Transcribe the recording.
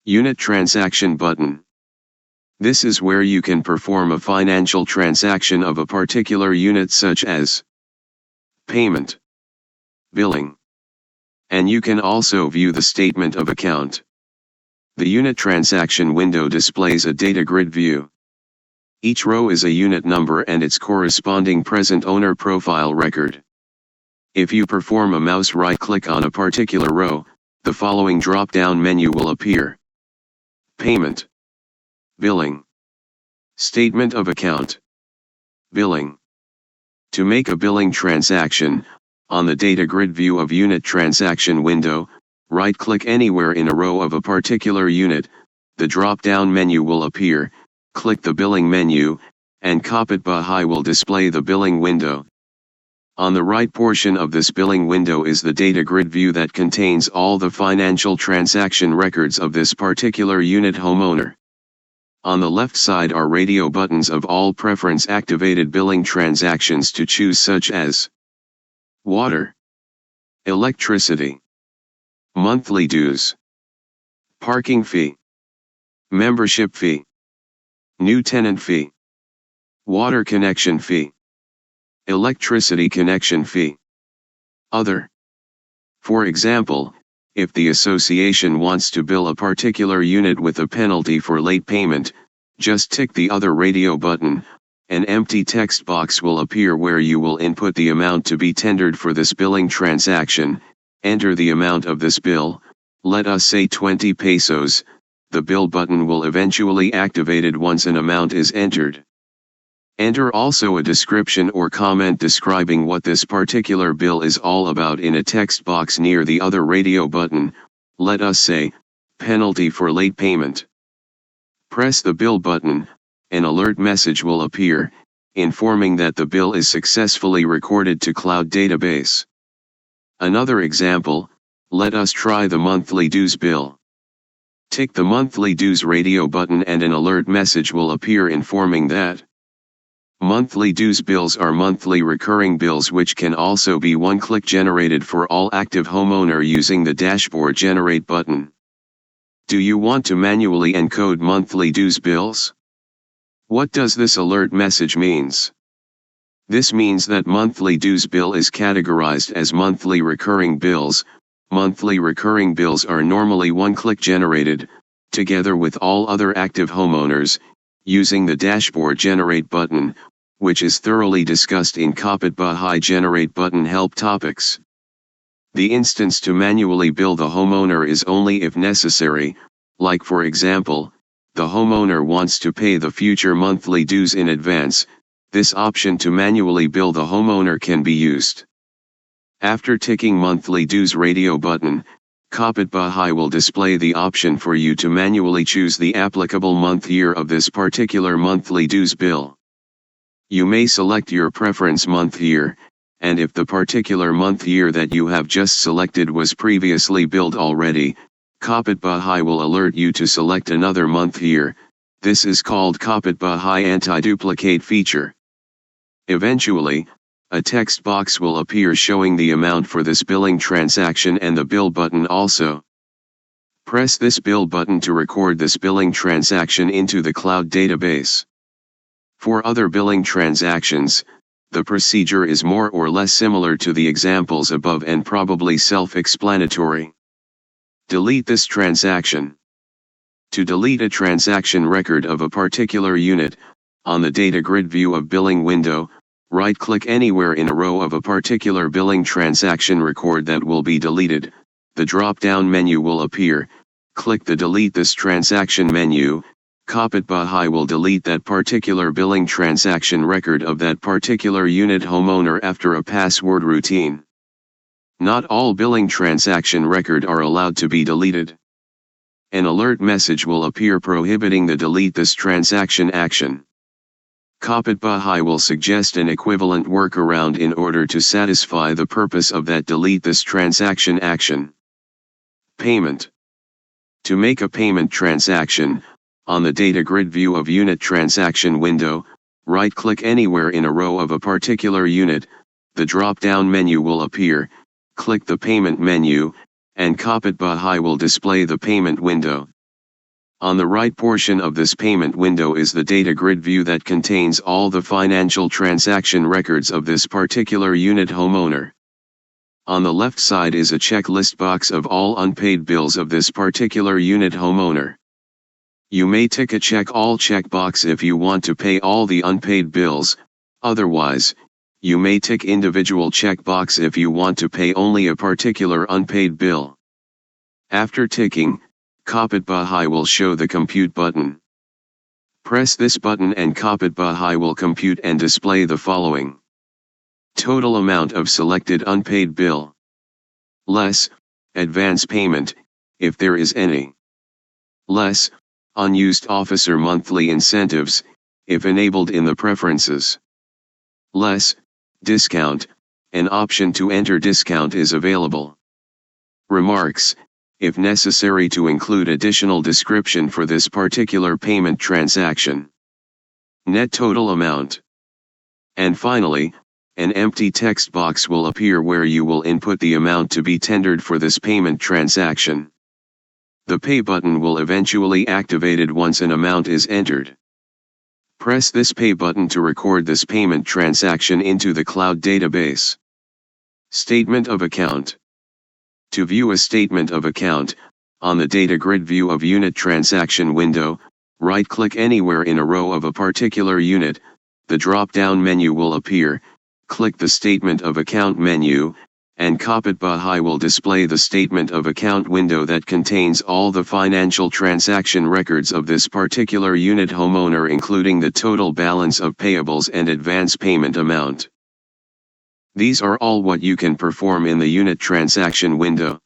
Unit Transaction button. This is where you can perform a financial transaction of a particular unit such as payment, billing, and you can also view the statement of account. The unit transaction window displays a data grid view. Each row is a unit number and its corresponding present owner profile record. If you perform a mouse right click on a particular row, the following drop-down menu will appear. Payment, billing, statement of account, billing. To make a billing transaction, on the data grid view of unit transaction window, right-click anywhere in a row of a particular unit, the drop-down menu will appear, click the billing menu, and KapitBahay will display the billing window. On the right portion of this billing window is the data grid view that contains all the financial transaction records of this particular unit homeowner. On the left side are radio buttons of all preference-activated billing transactions to choose, such as water, electricity, monthly dues, parking fee, membership fee, new tenant fee, water connection fee, electricity connection fee, other. For example, if the association wants to bill a particular unit with a penalty for late payment, just tick the other radio button. An empty text box will appear where you will input the amount to be tendered for this billing transaction, enter the amount of this bill, let us say 20 pesos, the bill button will eventually activated once an amount is entered. Enter also a description or comment describing what this particular bill is all about in a text box near the other radio button, let us say, penalty for late payment. Press the bill button, an alert message will appear, informing that the bill is successfully recorded to cloud database. Another example, let us try the monthly dues bill. Tick the monthly dues radio button and an alert message will appear informing that monthly dues bills are monthly recurring bills which can also be one-click generated for all active homeowner using the dashboard generate button. Do you want to manually encode monthly dues bills? What does this alert message means? This means that monthly dues bill is categorized as monthly recurring bills. Monthly recurring bills are normally one-click generated, together with all other active homeowners, using the dashboard generate button, which is thoroughly discussed in KapitBahay generate button help topics. The instance to manually bill the homeowner is only if necessary, like for example, the homeowner wants to pay the future monthly dues in advance. This option to manually bill the homeowner can be used. After ticking monthly dues radio button, KapitBahay will display the option for you to manually choose the applicable month year of this particular monthly dues bill. You may select your preference month year, and if the particular month year that you have just selected was previously billed already, KapitBahay will alert you to select another month year. This is called KapitBahay anti-duplicate feature. Eventually, a text box will appear showing the amount for this billing transaction and the bill button also. Press this bill button to record this billing transaction into the cloud database. For other billing transactions, the procedure is more or less similar to the examples above and probably self-explanatory. Delete this transaction. To delete a transaction record of a particular unit, on the data grid view of billing window, right-click anywhere in a row of a particular billing transaction record that will be deleted. The drop-down menu will appear. Click the Delete this transaction menu. KapitBahay will delete that particular billing transaction record of that particular unit homeowner after a password routine. Not all billing transaction record are allowed to be deleted. An alert message will appear prohibiting the delete this transaction action. KapitBahay will suggest an equivalent workaround in order to satisfy the purpose of that delete this transaction action. Payment. To make a payment transaction, on the data grid view of unit transaction window, right-click anywhere in a row of a particular unit, the drop-down menu will appear, click the payment menu, and KapitBahay will display the payment window. On the right portion of this payment window is the data grid view that contains all the financial transaction records of this particular unit homeowner. On the left side is a checklist box of all unpaid bills of this particular unit homeowner. You may tick a check all checkbox if you want to pay all the unpaid bills, otherwise, you may tick individual checkbox if you want to pay only a particular unpaid bill. After ticking, KapitBahay will show the compute button. Press this button and KapitBahay will compute and display the following: total amount of selected unpaid bill, less advance payment, if there is any, less unused officer monthly incentives, if enabled in the preferences, less discount, an option to enter discount is available. Remarks, if necessary to include additional description for this particular payment transaction. Net total amount. And finally, an empty text box will appear where you will input the amount to be tendered for this payment transaction. The pay button will eventually activated once an amount is entered. Press this pay button to record this payment transaction into the cloud database. Statement of account. To view a statement of account, on the data grid view of unit transaction window, right-click anywhere in a row of a particular unit, the drop-down menu will appear, click the statement of account menu, and KapitBahay will display the statement of account window that contains all the financial transaction records of this particular unit homeowner, including the total balance of payables and advance payment amount. These are all what you can perform in the unit transaction window.